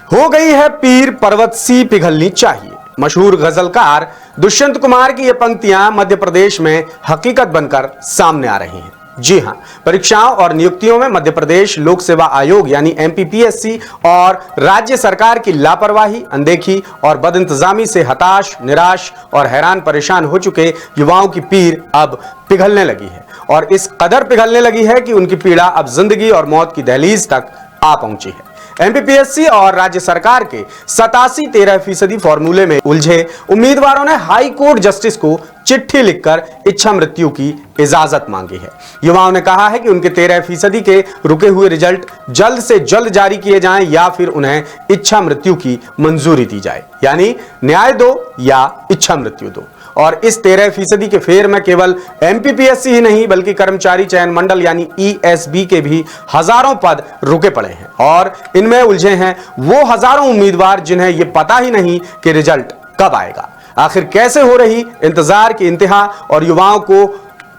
हो गई है पीर पर्वत सी पिघलनी चाहिए। मशहूर गजलकार दुष्यंत कुमार की ये पंक्तियां मध्य प्रदेश में हकीकत बनकर सामने आ रही हैं। जी हां, परीक्षाओं और नियुक्तियों में मध्य प्रदेश लोक सेवा आयोग यानी एमपीपीएससी और राज्य सरकार की लापरवाही, अनदेखी और बदइंतजामी से हताश, निराश और हैरान परेशान हो चुके युवाओं की पीर अब पिघलने लगी है और इस कदर पिघलने लगी है कि उनकी पीड़ा अब जिंदगी और मौत की दहलीज तक आ पहुंची है। एमपीपीएससी और राज्य सरकार के 87-13% फॉर्मूले में उलझे उम्मीदवारों ने हाई कोर्ट जस्टिस को चिट्ठी लिखकर इच्छा मृत्यु की इजाजत मांगी है। युवाओं ने कहा है कि उनके 13% के रुके हुए रिजल्ट जल्द से जल्द जारी किए जाएं या फिर उन्हें इच्छा मृत्यु की मंजूरी दी जाए, यानी न्याय दो या इच्छा मृत्यु दो। और इस 13% के फेर में केवल एमपीपीएससी ही नहीं बल्कि कर्मचारी चयन मंडल यानी ईएसबी के भी हजारों पद रुके पड़े हैं और इनमें उलझे हैं वो हजारों उम्मीदवार जिन्हें यह पता ही नहीं कि रिजल्ट कब आएगा। आखिर कैसे हो रही इंतजार की इंतहा और युवाओं को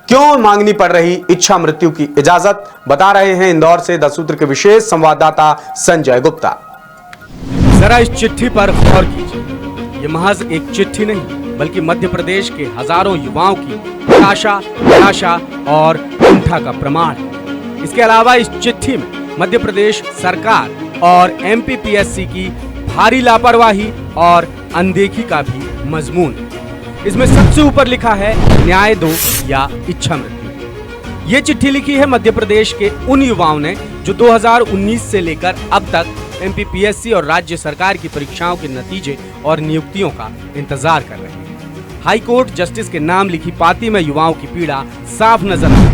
क्यों मांगनी पड़ रही इच्छा मृत्यु की इजाजत, बता रहे हैं इंदौर से द सूत्र के विशेष संवाददाता संजय गुप्ता। जरा इस चिट्ठी पर गौर कीजिए। ये महज एक चिट्ठी नहीं बल्कि मध्य प्रदेश के हजारों युवाओं की हताशा, निराशा और कुंठा का प्रमाण है। इसके अलावा इस चिट्ठी में मध्य प्रदेश सरकार और एमपीपीएससी की भारी लापरवाही और अनदेखी का भी मजमून है। इसमें सबसे ऊपर लिखा है न्याय दो या इच्छा मृत्यु। ये चिट्ठी लिखी है मध्य प्रदेश के उन युवाओं ने जो 2019 से लेकर अब तक एमपीपीएससी और राज्य सरकार की परीक्षाओं के नतीजे और नियुक्तियों का इंतजार कर रहे हैं। हाई कोर्ट जस्टिस के नाम लिखी पाती में युवाओं की पीड़ा साफ नजर आ रही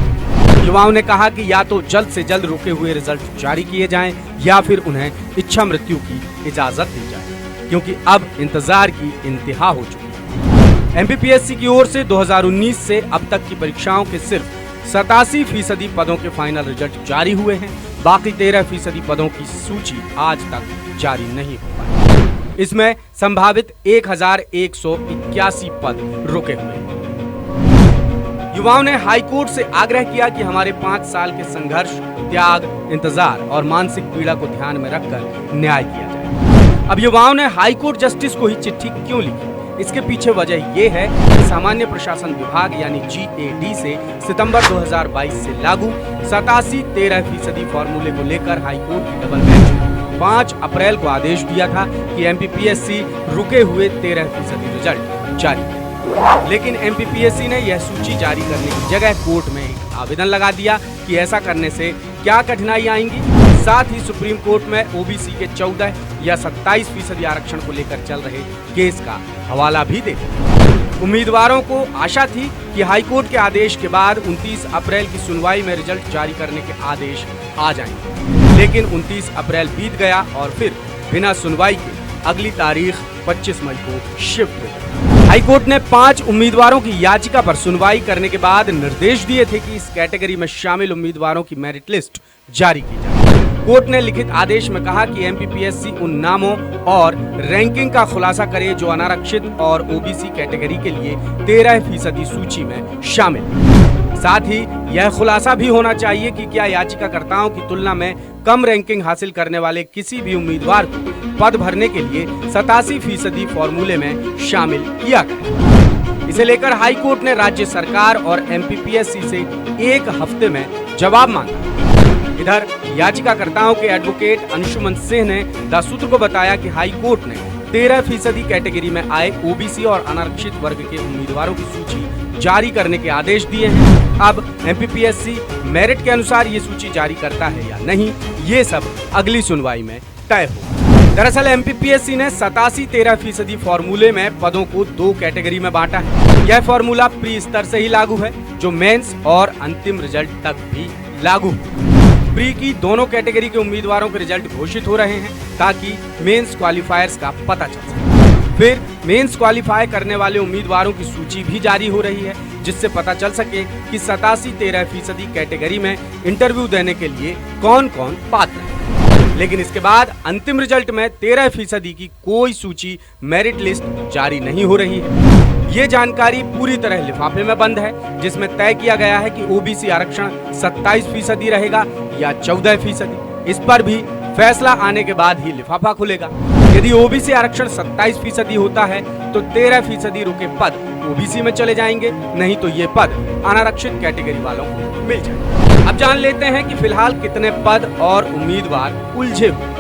है। युवाओं ने कहा कि या तो जल्द से जल्द रुके हुए रिजल्ट जारी किए जाएं या फिर उन्हें इच्छा मृत्यु की इजाजत दी जाए, क्योंकि अब इंतजार की इंतहा हो चुकी है। एमपीपीएससी की ओर से 2019 से अब तक की परीक्षाओं के सिर्फ 87% पदों के फाइनल रिजल्ट जारी हुए हैं। बाकी 13% पदों की सूची आज तक जारी नहीं हो पाई। इसमें संभावित 1181 पद रुके हुए हैं। युवाओं ने हाईकोर्ट से आग्रह किया कि हमारे 5 साल के संघर्ष, त्याग, इंतजार और मानसिक पीड़ा को ध्यान में रखकर न्याय किया जाए। अब युवाओं ने हाईकोर्ट जस्टिस को ही चिट्ठी क्यों लिखी? इसके पीछे वजह यह है कि सामान्य प्रशासन विभाग यानी GAD से सितंबर 2022 से लागू 87-13% फॉर्मूले को लेकर हाईकोर्ट की डबल बेंच ने 5 अप्रैल को आदेश दिया था कि एमपीपीएससी रुके हुए 13% रिजल्ट जारी करे। लेकिन एमपीपीएससी ने यह सूची जारी करने की जगह कोर्ट में एक आवेदन लगा दिया कि ऐसा करने से क्या कठिनाई आएंगी। साथ ही सुप्रीम कोर्ट में ओबीसी के 14 या 27% आरक्षण को लेकर चल रहे केस का हवाला भी दे। उम्मीदवारों को आशा थी कि हाईकोर्ट के आदेश के बाद 29 अप्रैल की सुनवाई में रिजल्ट जारी करने के आदेश आ जाएंगे, लेकिन 29 अप्रैल बीत गया और फिर बिना सुनवाई के अगली तारीख 25 मई को शिफ्ट हो गई। हाईकोर्ट ने 5 उम्मीदवारों की याचिका पर सुनवाई करने के बाद निर्देश दिए थे कि इस कैटेगरी में शामिल उम्मीदवारों की मेरिट लिस्ट जारी की जाए। कोर्ट ने लिखित आदेश में कहा कि एमपीपीएससी उन नामों और रैंकिंग का खुलासा करे जो अनारक्षित और ओबीसी कैटेगरी के लिए 13% सूची में शामिल है। साथ ही यह खुलासा भी होना चाहिए कि क्या याचिकाकर्ताओं की तुलना में कम रैंकिंग हासिल करने वाले किसी भी उम्मीदवार को पद भरने के लिए 87% फॉर्मूले में शामिल किया गया। इसे लेकर हाई कोर्ट ने राज्य सरकार और एमपीपीएससी से 1 हफ्ते में जवाब मांगा। इधर याचिकाकर्ताओं के एडवोकेट अंशुमन सिंह ने द सूत्र को बताया कि हाई कोर्ट ने 13% कैटेगरी में आए ओबीसी और अनारक्षित वर्ग के उम्मीदवारों की सूची जारी करने के आदेश दिए हैं। अब एमपीपीएससी मेरिट के अनुसार ये सूची जारी करता है या नहीं, ये सब अगली सुनवाई में तय होगा। दरअसल एमपीपीएससी ने 87-13% फॉर्मूले में पदों को 2 कैटेगरी में बांटा है। यह फॉर्मूला प्री स्तर से ही लागू है, जो मेंस और अंतिम रिजल्ट तक भी लागू है। प्री की दोनों कैटेगरी के उम्मीदवारों के रिजल्ट घोषित हो रहे हैं ताकि मेंस क्वालिफायर्स का पता चल सके। फिर मेंस क्वालिफाई करने वाले उम्मीदवारों की सूची भी जारी हो रही है, जिससे पता चल सके कि 87-13% कैटेगरी में इंटरव्यू देने के लिए कौन कौन पात्र है। लेकिन इसके बाद अंतिम रिजल्ट में 13% की कोई सूची, मेरिट लिस्ट जारी नहीं हो रही है। ये जानकारी पूरी तरह लिफाफे में बंद है, जिसमें तय किया गया है कि ओबीसी आरक्षण 27% रहेगा या 14%। इस पर भी फैसला आने के बाद ही लिफाफा खुलेगा। यदि ओबीसी आरक्षण 27% होता है तो 13% रुके पद ओबीसी में चले जाएंगे, नहीं तो ये पद अनारक्षित कैटेगरी वालों को मिल जाएंगे। अब जान लेते हैं कि फिलहाल कितने पद और उम्मीदवार उलझे हुए।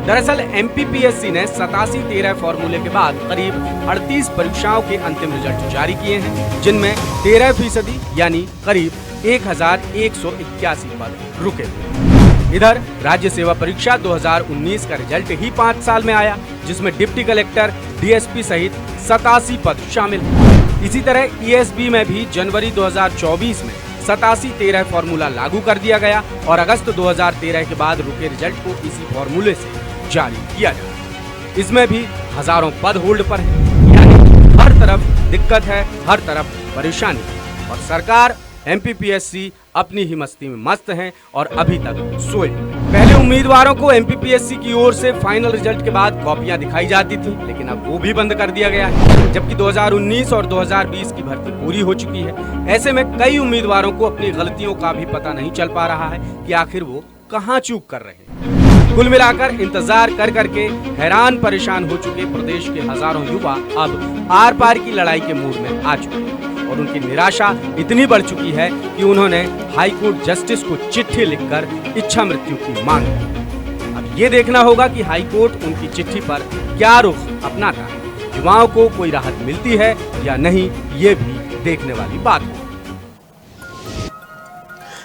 दरअसल एमपीपीएससी ने 87-13 फॉर्मूले के बाद करीब 38 परीक्षाओं के अंतिम रिजल्ट जारी किए हैं, जिनमें 13% यानी करीब 1181 पद रुके हुए। इधर राज्य सेवा परीक्षा 2019 का रिजल्ट ही 5 साल में आया, जिसमें डिप्टी कलेक्टर, डीएसपी सहित 87 पद शामिल हैं। इसी तरह ईएसबी में भी जनवरी 2024 में 87-13 फॉर्मूला लागू कर दिया गया और अगस्त 2013 के बाद रुके रिजल्ट को इसी फॉर्मूले से जारी किया जाए। इसमें भी हजारों पद होल्ड पर है, यानी हर तरफ दिक्कत है, हर तरफ परेशानी है और सरकार एमपीपीएससी अपनी ही मस्ती में मस्त हैं और अभी तक सोए। पहले उम्मीदवारों को एमपीपीएससी की ओर से फाइनल रिजल्ट के बाद कॉपियां दिखाई जाती थी, लेकिन अब वो भी बंद कर दिया गया है, जबकि 2019 और 2020 की भर्ती पूरी हो चुकी है। ऐसे में कई उम्मीदवारों को अपनी गलतियों का भी पता नहीं चल पा रहा है कि आखिर वो कहाँ चूक कर रहे हैं। कुल मिलाकर इंतजार कर करके हैरान परेशान हो चुके प्रदेश के हजारों युवा अब आर पार की लड़ाई के मूड में आ चुके हैं और उनकी निराशा इतनी बढ़ चुकी है कि उन्होंने हाईकोर्ट जस्टिस को चिट्ठी लिखकर इच्छा मृत्यु की मांग की। अब ये देखना होगा कि हाईकोर्ट उनकी चिट्ठी पर क्या रुख अपनाता है। युवाओं को कोई राहत मिलती है या नहीं, ये भी देखने वाली बात है।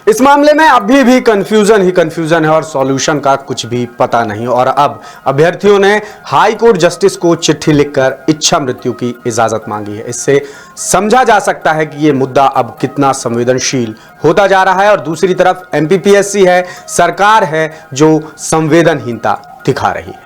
इस मामले में अभी भी कंफ्यूजन ही कंफ्यूजन है और सॉल्यूशन का कुछ भी पता नहीं। और अब अभ्यर्थियों ने हाई कोर्ट जस्टिस को चिट्ठी लिखकर इच्छा मृत्यु की इजाजत मांगी है। इससे समझा जा सकता है कि यह मुद्दा अब कितना संवेदनशील होता जा रहा है और दूसरी तरफ एमपीपीएससी है, सरकार है जो संवेदनहीनता दिखा रही है।